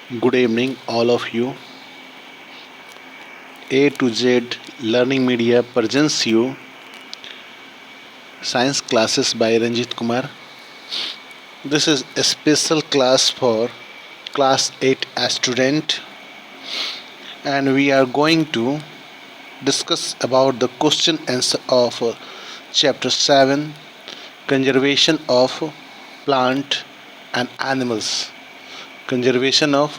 Good evening, all of you. A to Z Learning Media presents you Science classes by Ranjit Kumar. This is a special class for Class 8 student, and we are going to discuss about the question answer of Chapter 7 Conservation of Plant and Animals. Conservation of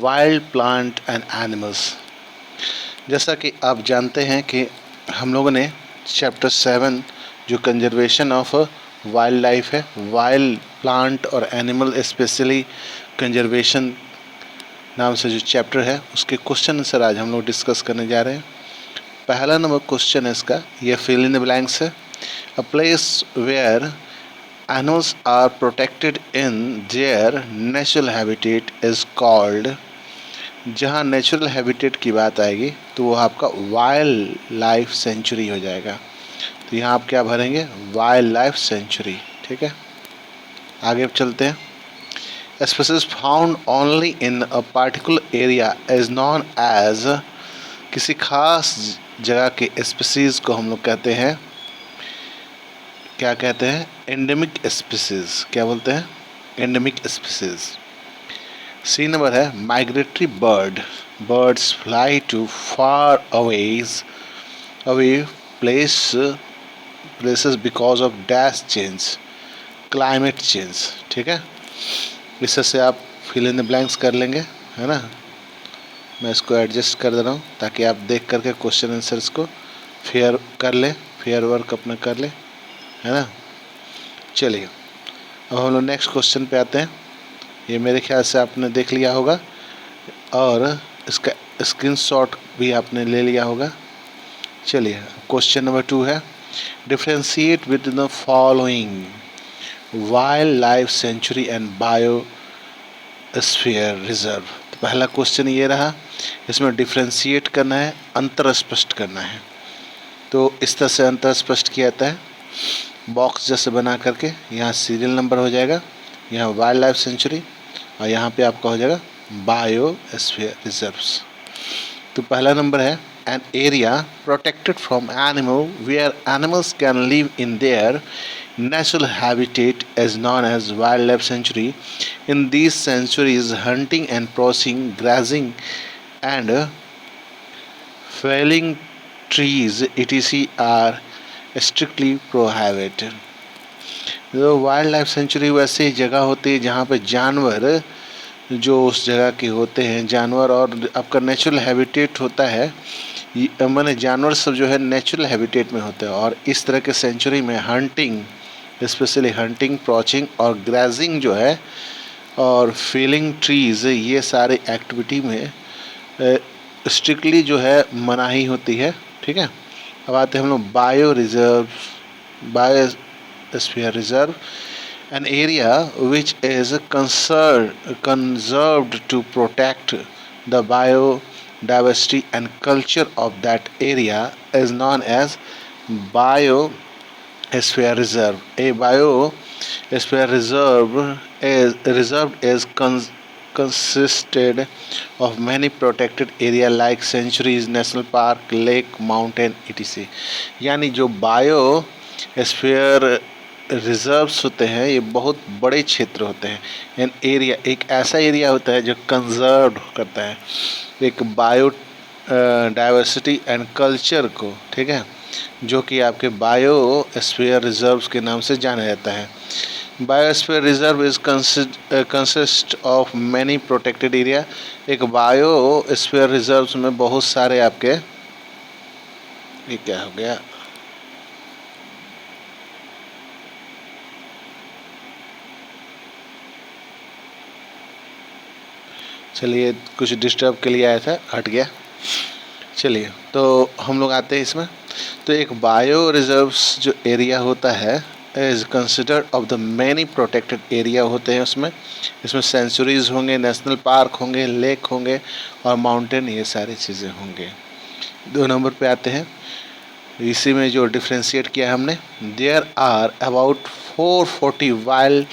Wild Plant and Animals. जैसा कि आप जानते हैं कि हम लोगों ने chapter 7 जो कंजर्वेशन ऑफ वाइल्ड लाइफ है, वाइल्ड प्लांट और एनिमल स्पेशली कंजर्वेशन नाम से जो चैप्टर है उसके क्वेश्चन आंसर आज हम लोग डिस्कस करने जा रहे हैं। पहला नंबर क्वेश्चन है इसका, ये फिल इन द ब्लैंक्स है। A place where animals are protected in their natural habitat is called. जहाँ नेचुरल हैबिटेट की बात आएगी तो वो आपका वाइल्ड लाइफ सेंचुरी हो जाएगा। तो यहाँ आप क्या भरेंगे, वाइल्ड लाइफ सेंचुरी। ठीक है, आगे चलते हैं। Species found only in a particular area is known as. किसी खास जगह के स्पीसीज को हम लोग कहते हैं, क्या कहते हैं, एंडेमिक स्पीसीज। क्या बोलते हैं, एंडेमिक स्पीसीज। सी नंबर है migratory bird. Birds fly to far away places because of dash change, climate change. ठीक है, इससे आप फिल इन द ब्लैंक्स कर लेंगे, है ना। मैं इसको एडजस्ट कर दे रहा हूँ ताकि आप देख करके क्वेश्चन आंसर्स को फेयर कर लें, फेयर वर्क अपना कर लें, है ना। चलिए अब हम लोग नेक्स्ट क्वेश्चन पे आते हैं। ये मेरे ख्याल से आपने देख लिया होगा और इसका स्क्रीनशॉट भी आपने ले लिया होगा। चलिए क्वेश्चन नंबर 2 है, differentiate between the following wild life century and biosphere reserve. तो पहला क्वेश्चन ये रहा, इसमें डिफ्रेंशिएट करना है, अंतर स्पष्ट करना है। तो इस तरह से अंतर स्पष्ट किया जाता है, बॉक्स जैसे बना करके। यहाँ सीरियल नंबर हो जाएगा, यहाँ वाइल्ड लाइफ सेंचुरी और यहाँ पे आपका हो जाएगा बायोस्फीयर रिजर्व्स। तो पहला नंबर है an area protected from animal where animals can live in their natural habitat is known as wildlife sanctuary. In these sanctuaries, hunting and poaching, grazing, and felling trees etc. are strictly prohibited. जो wild life century वैसे जगह होती है जहाँ पे जानवर जो उस जगह के होते हैं, जानवर और आपका नेचुरल हैबिटेट होता है, माने जानवर सब जो है नेचुरल हैबिटेट में होते हैं। और इस तरह के सेंचुरी में हंटिंग, स्पेशली हंटिंग, प्रॉचिंग और ग्राजिंग जो है और फीलिंग ट्रीज़, ये सारे एक्टिविटी में स्ट्रिक्टली जो है मनाही होती है। ठीक है, अब आते हैं हम लोग bio reserve, biosphere reserve, an area which is conserved to protect the biodiversity and culture of that area is known as biosphere reserve. A biosphere reserve is consisted of many protected area like sanctuaries, national park, lake, mountain etc. यानी जो biosphere reserves होते हैं ये बहुत बड़े क्षेत्र होते हैं। एन एरिया एक ऐसा एरिया होता है जो कंजर्व करता है एक बायो डाइवर्सिटी एंड कल्चर को। ठीक है, जो कि आपके बायोस्फीयर रिजर्व्स के नाम से जाना जाता है। Biosphere reserve is consist of many protected area. एक बायोस्फीयर रिजर्व्स में बहुत सारे आपके, ये क्या हो गया, चलिए कुछ डिस्टर्ब के लिए आया था, हट गया। चलिए तो हम लोग आते हैं इसमें। तो एक बायो रिजर्व्स जो एरिया होता है is considered of the many protected area होते हैं उसमें। इसमें सेंचुरीज होंगे, नेशनल पार्क होंगे, लेक होंगे और माउंटेन, ये सारी चीज़ें होंगे। 2 नंबर पे आते हैं, इसी में जो डिफ्रेंशिएट किया हमने, there are about 440 wild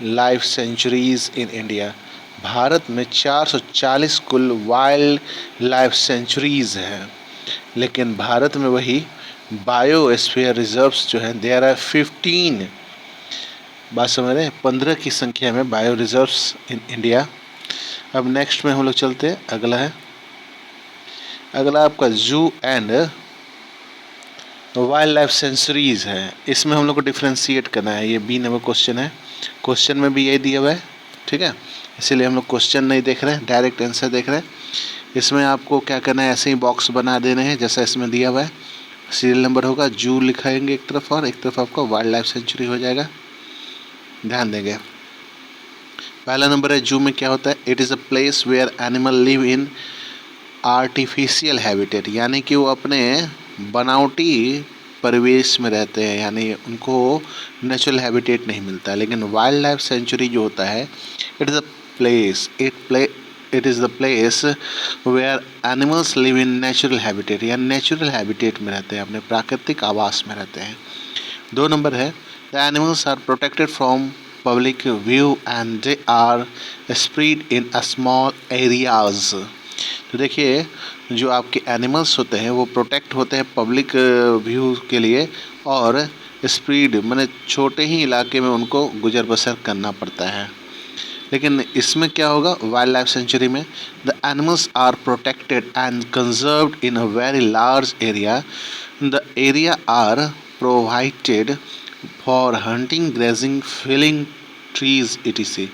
life sanctuaries in India. Bharat में 440 कुल वाइल्ड लाइफ सेंचुरीज हैं, लेकिन भारत में वही बायोस्फीयर रिजर्व्स जो हैं देयर आर 15। बात समझ रहे हैं, 15 की संख्या में बायो रिजर्व्स इन इंडिया। अब नेक्स्ट में हम लोग चलते हैं, अगला है, अगला आपका जू एंड वाइल्ड लाइफ सेंचुरीज है। इसमें हम लोग को डिफ्रेंशिएट करना है, ये बी नंबर क्वेश्चन है, क्वेश्चन में भी यही दिया हुआ है, ठीक है, इसीलिए हम लोग क्वेश्चन नहीं देख रहे हैं, डायरेक्ट आंसर देख रहे हैं। इसमें आपको क्या करना है, ऐसे ही बॉक्स बना देने हैं जैसा इसमें दिया हुआ है, सीरियल नंबर होगा, जू लिखाएंगे एक तरफ और एक तरफ आपका वाइल्ड लाइफ सेंचुरी हो जाएगा, ध्यान देंगे। पहला नंबर है जू में क्या होता है, it is a place where animal live in artificial habitat, यानी कि वो अपने बनावटी परिवेश में रहते हैं, यानी उनको नेचुरल हैबिटेट नहीं मिलता। लेकिन वाइल्ड लाइफ सेंचुरी जो होता है, it is a place it is the place where animals live in natural habitat, या नेचुरल हैबिटेट में रहते हैं, अपने प्राकृतिक आवास में रहते हैं। 2 नंबर है, the animals are protected from public view and they are spread in a small areas. तो देखिए, जो आपके एनिमल्स होते हैं वो प्रोटेक्ट होते हैं पब्लिक व्यू के लिए, और स्प्रेड मैंने छोटे ही इलाके में उनको गुजर बसर करना पड़ता है। लेकिन इसमें क्या होगा, वाइल्ड लाइफ सेंचुरी में, the animals are protected and conserved in a very large area, the area are provided for hunting, grazing, felling trees etc,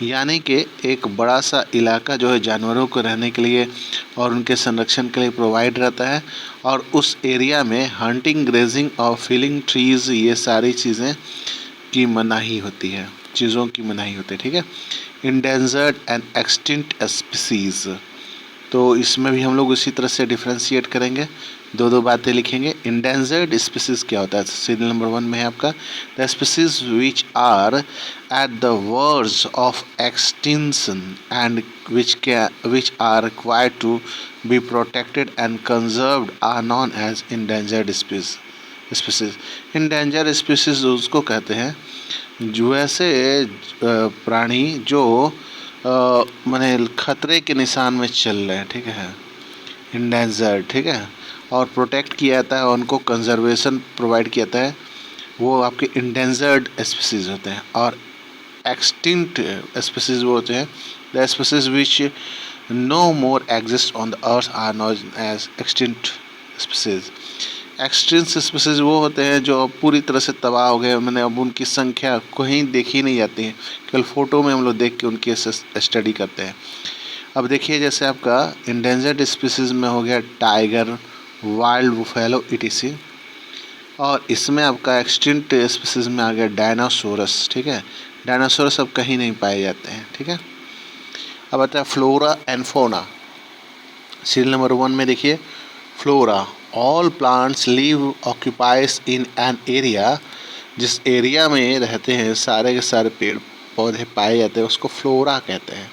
यानी कि एक बड़ा सा इलाका जो है जानवरों को रहने के लिए और उनके संरक्षण के लिए प्रोवाइड रहता है, और उस एरिया में हंटिंग, ग्रेजिंग और फिलिंग ट्रीज, ये सारी चीज़ें की मनाही होती है, चीज़ों की मनाही होती है, ठीक है। इंडेंजर्ड एंड एक्सटिंक्ट स्पीसीज, तो इसमें भी हम लोग उसी तरह से डिफ्रेंशिएट करेंगे, दो बातें लिखेंगे। इंडेंजर्ड स्पीसीज क्या होता है, सीरियल नंबर 1 में है आपका, the species which are at the verge of extinction and which are required to be protected and conserved are known as endangered species. Endangered species उसको कहते हैं जो ऐसे प्राणी जो माने खतरे के निशान में चल रहे हैं, ठीक है, इंडेंजर्ड, ठीक है, और प्रोटेक्ट किया जाता है, उनको कंजर्वेशन प्रोवाइड किया जाता है, वो आपके इंडेंजर्ड स्पीसीज होते हैं। और एक्सटिंक्ट स्पीसीज वो होते हैं, the species which no more exist on the earth are known as extinct species. Extinct species वो होते हैं जो पूरी तरह से तबाह हो गए, मैंने अब उनकी संख्या कहीं देखी नहीं जाती है, केवल फ़ोटो में हम लोग देख के उनकी स्टडी करते हैं। अब देखिए, जैसे आपका इंडेंजर्ड स्पीसीज में हो गया टाइगर, वाइल्ड बुफेलो etc, और इसमें आपका एक्सटिंक्ट स्पीसीज में आ गया डायनासोरस, ठीक है, डायनासोरस अब कहीं नहीं पाए जाते हैं, ठीक है। अब आता है flora and fauna, serial number 1 में देखिए, flora, all plants live occupies in an area, जिस एरिया में रहते हैं सारे के सारे पेड़ पौधे पाए जाते हैं उसको फ्लोरा कहते हैं।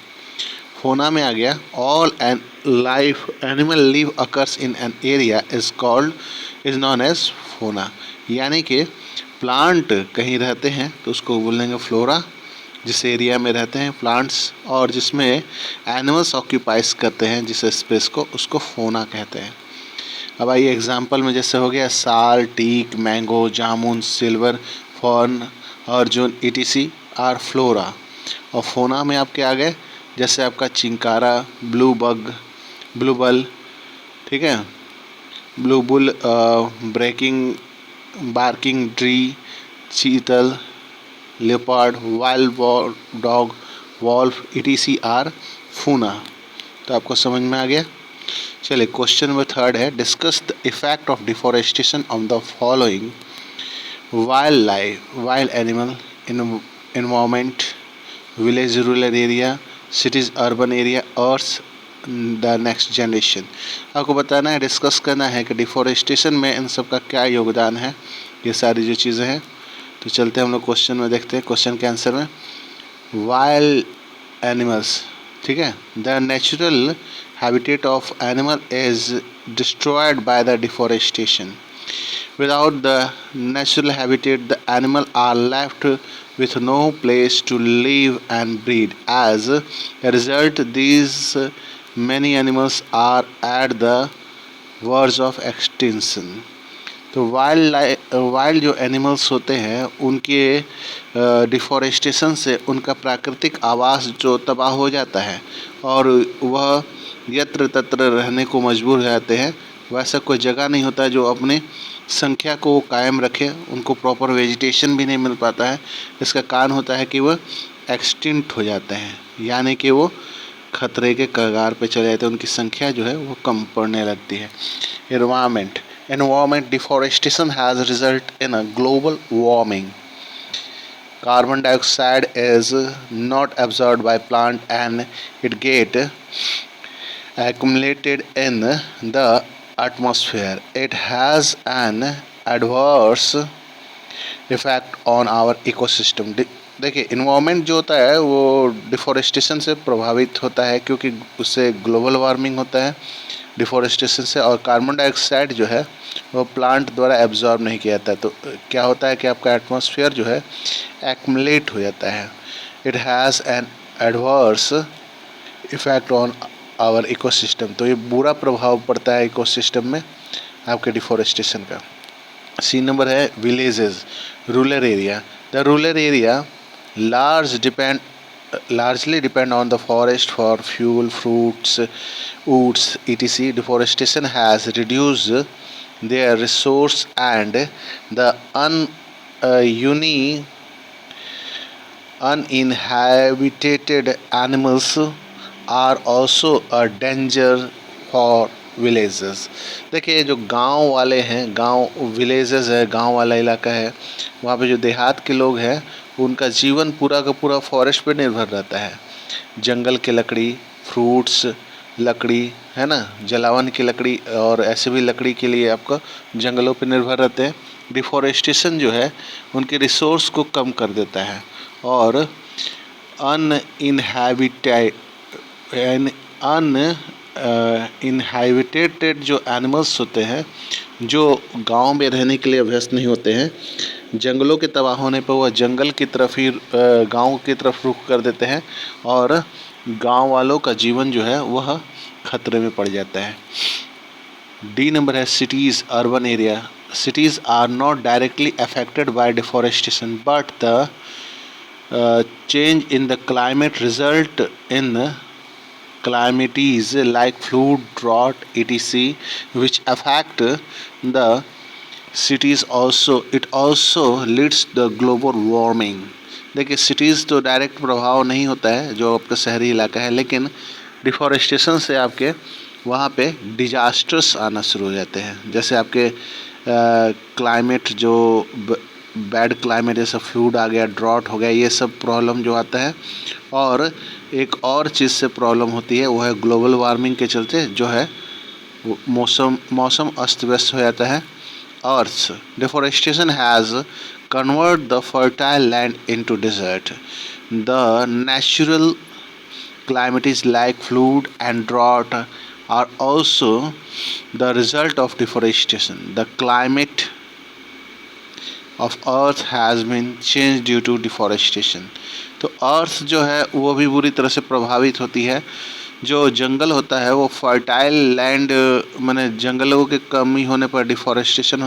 फोना में आ गया, all an life animal live occurs in an area is known as fauna, यानी कि प्लांट कहीं रहते हैं तो उसको बोलेंगे फ्लोरा, जिस एरिया में रहते हैं प्लांट्स, और जिसमें एनिमल्स ऑक्यूपाइज करते हैं जिस स्पेस को, उसको फोना कहते हैं। अब आइए एग्जाम्पल में, जैसे हो गया साल, टीक, मैंगो, जामुन, सिल्वर, फॉर्न, अर्जुन etc आर फ्लोरा। और फोना में आपके आ गए, जैसे आपका चिंकारा, ब्लू बल, ठीक है, blue bull, breaking barking tree, chital, leopard, wild dog, wolf etc are fauna. तो आपको समझ में आ गया। चलिए क्वेश्चन नंबर 3 है, discuss the effect of deforestation on the following wild animal environment, village rural area, cities urban area, earth the next generation. आपको बताना है, डिस्कस करना है कि डिफॉरेस्टेशन में इन सब का क्या योगदान है, ये सारी जो चीज़ें हैं। तो चलते हैं हम लोग क्वेश्चन में, देखते हैं क्वेश्चन के आंसर में। वाइल्ड एनिमल्स, ठीक है, the natural habitat of animal is destroyed by the deforestation. Without the natural habitat, the animal are left with no place to live and breed. As a result, these many animals are at the verge of extinction. तो wild जो animals होते हैं उनके deforestation से उनका प्राकृतिक आवास जो तबाह हो जाता है और वह यत्र तत्र रहने को मजबूर हो जाते हैं। वैसा कोई जगह नहीं होता जो अपने संख्या को कायम रखे, उनको प्रॉपर वेजिटेशन भी नहीं मिल पाता है। इसका कारण होता है कि वह एक्सटिंक्ट हो जाते हैं, यानी कि वो खतरे के कगार पे चले जाते हैं, उनकी संख्या जो है वो कम पड़ने लगती है। Environment deforestation has resulted in a global warming. Carbon dioxide is not absorbed by plant and it get accumulated in the atmosphere. It has an adverse effect on our ecosystem. देखिए, इन्वायरमेंट जो होता है वो deforestation से प्रभावित होता है क्योंकि उससे ग्लोबल वार्मिंग होता है डिफॉरेस्टेशन से, और कार्बन डाइऑक्साइड जो है वो प्लांट द्वारा एब्जॉर्ब नहीं किया जाता है। तो क्या होता है कि आपका एटमॉस्फेयर जो है एक्युमुलेट हो जाता है। It has an adverse effect on our ecosystem. तो ये बुरा प्रभाव पड़ता है इकोसिस्टम में आपके डिफॉरेस्टेशन का। सी नंबर है villages, rural area. The rural area largely depend on the forest for fuel, fruits, woods, etc. Deforestation has reduced their resource and the uninhabited animals are also a danger for villages. देखिए, जो गांव वाले हैं, गांव villages है, गांव वाला इलाका है, वहाँ पे जो देहात के लोग हैं उनका जीवन पूरा का पूरा फॉरेस्ट पे निर्भर रहता है। जंगल की लकड़ी, फ्रूट्स, लकड़ी है ना, जलावन की लकड़ी और ऐसे भी लकड़ी के लिए आपका जंगलों पे निर्भर रहते हैं। डिफॉरेस्टेशन जो है उनके रिसोर्स को कम कर देता है और इनहैबिटेटेड जो एनिमल्स होते हैं जो गांव में रहने के लिए अभ्यस्त नहीं होते हैं, जंगलों के तबाह होने पर वह जंगल की तरफ ही गांव की तरफ रुख कर देते हैं और गांव वालों का जीवन जो है वह खतरे में पड़ जाता है। डी नंबर है cities, urban area. Cities are not directly affected by deforestation, but the change in the climate result in calamities like flood, drought, etc., which affect the cities also. It also leads the global warming. देखिए, cities तो direct प्रभाव नहीं होता है जो आपका शहरी इलाका है, लेकिन डिफॉरेस्टेशन से आपके वहाँ पे डिजास्टर्स आना शुरू हो जाते हैं। जैसे आपके क्लाइमेट जो बैड क्लाइमेट, जैसे फ्लूड आ गया, ड्रॉट हो गया, ये सब प्रॉब्लम जो आता है। और एक और चीज़ से प्रॉब्लम होती है वो है ग्लोबल वार्मिंग के चलते जो है मौसम अस्त व्यस्त हो जाता है। Earth deforestation has convert the fertile land into desert. The natural calamities like flood and drought are also the result of deforestation. The climate of earth has been changed due to deforestation. तो अर्थ जो है वो भी बुरी तरह से प्रभावित होती है। जो जंगल होता है वो फर्टाइल लैंड, माने जंगलों की कमी होने पर डिफॉरेस्टेशन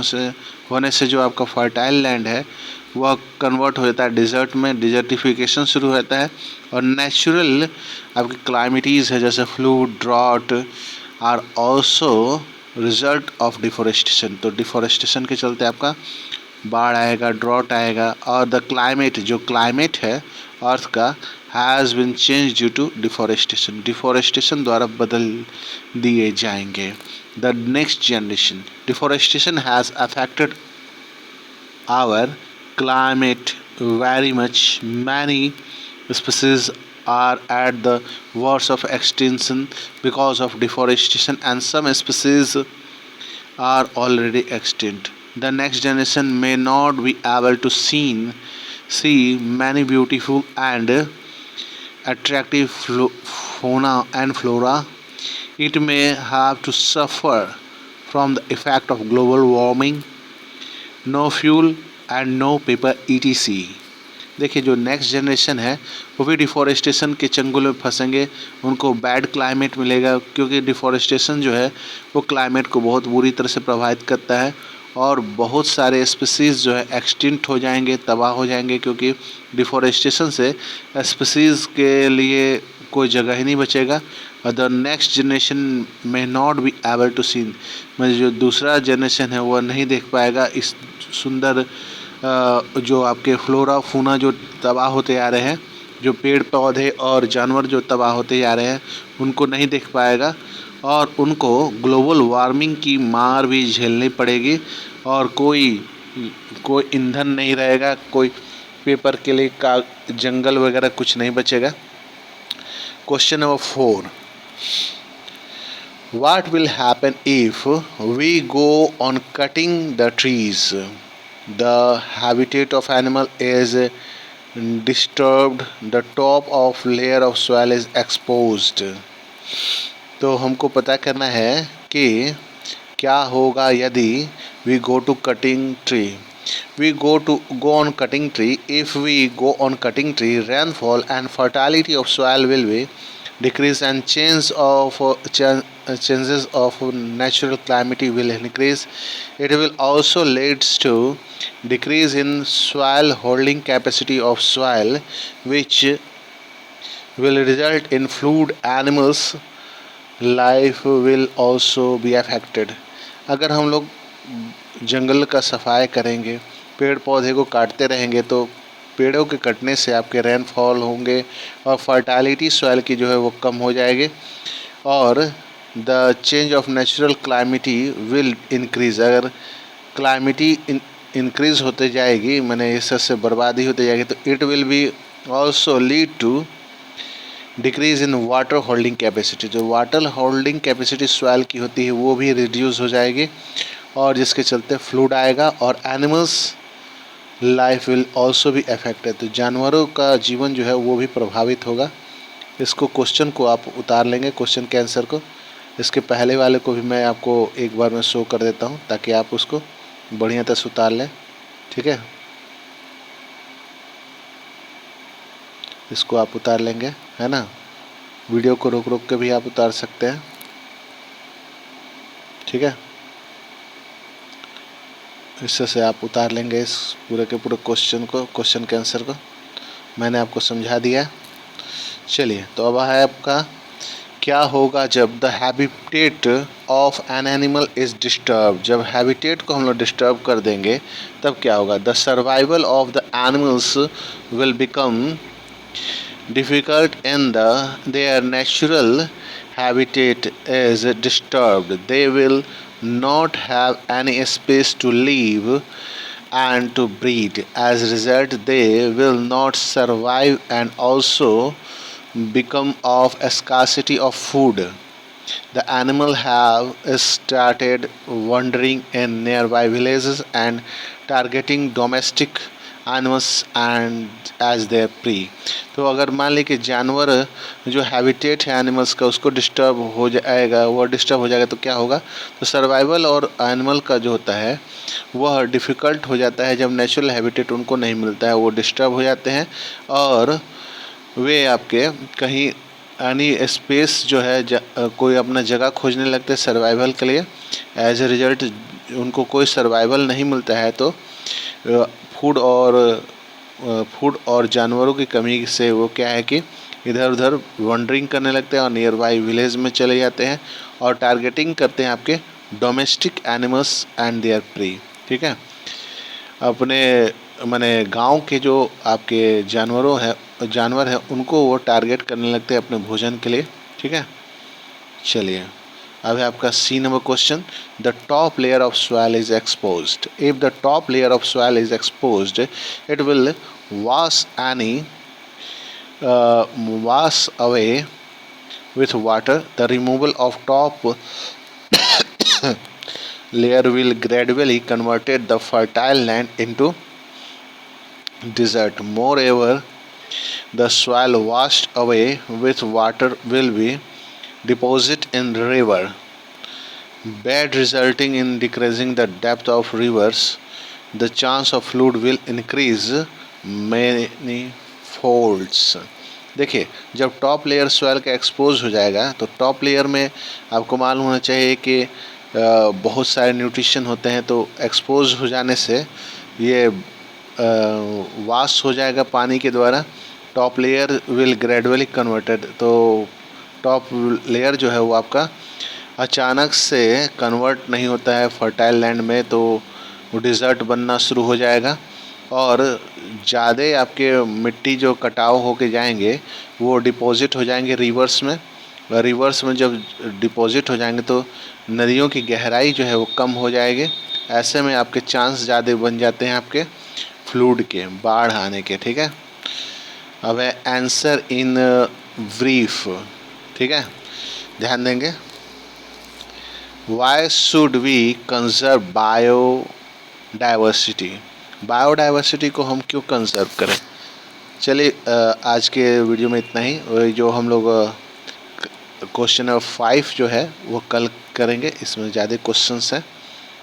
होने से जो आपका फर्टाइल लैंड है वह कन्वर्ट हो जाता है डिज़र्ट में, डिजर्टिफिकेशन शुरू होता है। और नेचुरल आपकी क्लाइमेटीज़ है जैसे flood, drought are also result of deforestation. तो डिफॉरेस्टेशन के चलते आपका बाढ़ आएगा, ड्रॉट आएगा, और द क्लाइमेट जो क्लाइमेट है अर्थ का has been changed due to deforestation, deforestation द्वारा बदल दिए जाएंगे। The next generation, deforestation has affected our climate very much. Many species are at the verge of extinction because of deforestation, and some species are already extinct. The next generation may not be able to see many beautiful and attractive fauna and flora. It may have to suffer from the effect of global warming, no fuel and no paper, etc. देखिए जो next generation है वो भी deforestation के चंगुल में फंसेंगे, उनको bad climate मिलेगा, क्योंकि डिफॉरेस्टेशन जो है वो क्लाइमेट को बहुत बुरी तरह से प्रभावित करता है और बहुत सारे स्पीसीज़ जो है एक्सटिंक्ट हो जाएंगे, तबाह हो जाएंगे, क्योंकि डिफॉरेस्टेशन से स्पीसीज़ के लिए कोई जगह ही नहीं बचेगा। The next generation may not be able to see, मतलब जो दूसरा जनरेशन है वह नहीं देख पाएगा इस सुंदर जो आपके फ्लोरा फूना जो तबाह होते आ रहे हैं, जो पेड़ पौधे और जानवर जो तबाह होते जा रहे हैं उनको नहीं देख पाएगा और उनको ग्लोबल वार्मिंग की मार भी झेलनी पड़ेगी और कोई ईंधन नहीं रहेगा, कोई पेपर के लिए का जंगल वगैरह कुछ नहीं बचेगा। Question number 4, what will happen if we go on cutting the trees? The habitat of animal is disturbed, the top of layer of soil is exposed. तो हमको पता करना है कि क्या होगा यदि we go to cutting tree. We go on cutting tree. If we go on cutting tree, rainfall and fertility of soil will be decrease and changes of natural climate will increase. It will also leads to decrease in soil holding capacity of soil, which will result in flood animals life will also be affected. अगर हम लोग जंगल का सफाई करेंगे, पेड़ पौधे को काटते रहेंगे तो पेड़ों के कटने से आपके रेनफॉल होंगे और फर्टालिटी सॉइल की जो है वो कम हो जाएगी और the change of natural climate will increase. अगर क्लाइमेटी इंक्रीज़ होते जाएगी, मैंने इससे बर्बादी होती जाएगी, तो it will be also lead to decrease in water holding capacity. जो वाटर होल्डिंग कैपेसिटी सॉइल की होती है वो भी रिड्यूस हो जाएगी और जिसके चलते फ्लूड आएगा और एनिमल्स लाइफ विल ऑल्सो भी अफेक्टेड। तो जानवरों का जीवन जो है वो भी प्रभावित होगा। इसको क्वेश्चन को आप उतार लेंगे, क्वेश्चन के आंसर को। इसके पहले वाले को भी मैं आपको एक बार में शो कर देता हूँ ताकि आप उसको बढ़िया तरह से उतार लें, ठीक है। इसको आप उतार लेंगे, है ना। वीडियो को रोक रोक के भी आप उतार सकते हैं, ठीक है। इससे से आप उतार लेंगे इस पूरे के पूरे क्वेश्चन को, क्वेश्चन के आंसर को मैंने आपको समझा दिया। चलिए, तो अब है आपका क्या होगा जब the habitat of an animal is disturb. जब हैबिटेट को हम लोग डिस्टर्ब कर देंगे तब क्या होगा? The survival of the animals will become difficult and their natural habitat is disturbed. They will not have any space to live and to breed. As a result, they will not survive and also become of a scarcity of food. The animal have started wandering in nearby villages and targeting domestic animals and as their prey. तो अगर मान ली कि जानवर जो habitat है animals का उसको disturb हो जाएगा, वो डिस्टर्ब हो जाएगा तो क्या होगा? तो सर्वाइवल और एनिमल का जो होता है वह डिफ़िकल्ट हो जाता है जब नेचुरल हैबिटेट उनको नहीं मिलता है, वो डिस्टर्ब हो जाते हैं और वे आपके कहीं यानी स्पेस जो है कोई अपना जगह खोजने लगते हैं सर्वाइवल के लिए। एज ए रिजल्ट उनको कोई सर्वाइवल नहीं मिलता है तो फूड और जानवरों की कमी से वो क्या है कि इधर उधर वंडरिंग करने लगते हैं और नियर बाई विलेज में चले जाते हैं और टारगेटिंग करते हैं आपके domestic animals and their prey, ठीक है। अपने माने गांव के जो आपके जानवर हैं उनको वो टारगेट करने लगते हैं अपने भोजन के लिए, ठीक है। चलिए, अब है आपका C number question. The top layer of soil is exposed. If the top layer of soil is exposed it will wash away with water. The removal of top layer will gradually convert the fertile land into desert. Moreover, the soil washed away with water will be deposited in river bed, resulting in decreasing the depth of rivers. The chance of flood will increase folds. देखिए, जब top layer soil का expose हो जाएगा तो top layer में आपको मालूम होना चाहिए कि बहुत सारे न्यूट्रिशन होते हैं, तो एक्सपोज हो जाने से ये वाश हो जाएगा पानी के द्वारा। Top layer will gradually converted, तो टॉप लेयर जो है वो आपका अचानक से कन्वर्ट नहीं होता है फर्टाइल लैंड में, तो वो डिज़र्ट बनना शुरू हो जाएगा और ज़्यादा आपके मिट्टी जो कटाव होके जाएंगे वो डिपॉजिट हो जाएंगे रिवर्स में। रिवर्स में जब डिपॉजिट हो जाएंगे तो नदियों की गहराई जो है वो कम हो जाएगी। ऐसे में आपके चांस ज़्यादा बन जाते हैं आपके फ्लूड के, बाढ़ आने के। ठीक है, अब है आंसर इन ब्रीफ। ठीक है, ध्यान देंगे। Why should we conserve biodiversity? Biodiversity को हम क्यों कंजर्व करें? चलिए आज के वीडियो में इतना ही। जो हम लोग क्वेश्चन नंबर 5 जो है वो कल करेंगे, इसमें ज़्यादा क्वेश्चंस हैं।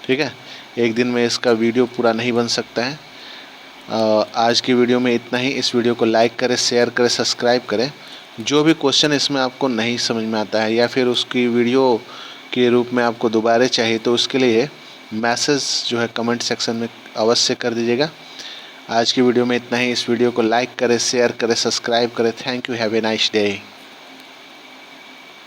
ठीक है, एक दिन में इसका वीडियो पूरा नहीं बन सकता है। आज की वीडियो में इतना ही। इस वीडियो को लाइक करें, शेयर करें, सब्सक्राइब करें। जो भी क्वेश्चन इसमें आपको नहीं समझ में आता है या फिर उसकी वीडियो के रूप में आपको दोबारा चाहिए तो उसके लिए मैसेज जो है कमेंट सेक्शन में अवश्य कर दीजिएगा। आज की वीडियो में इतना ही। इस वीडियो को लाइक करें, शेयर करें, सब्सक्राइब करें। Thank you, have a nice day.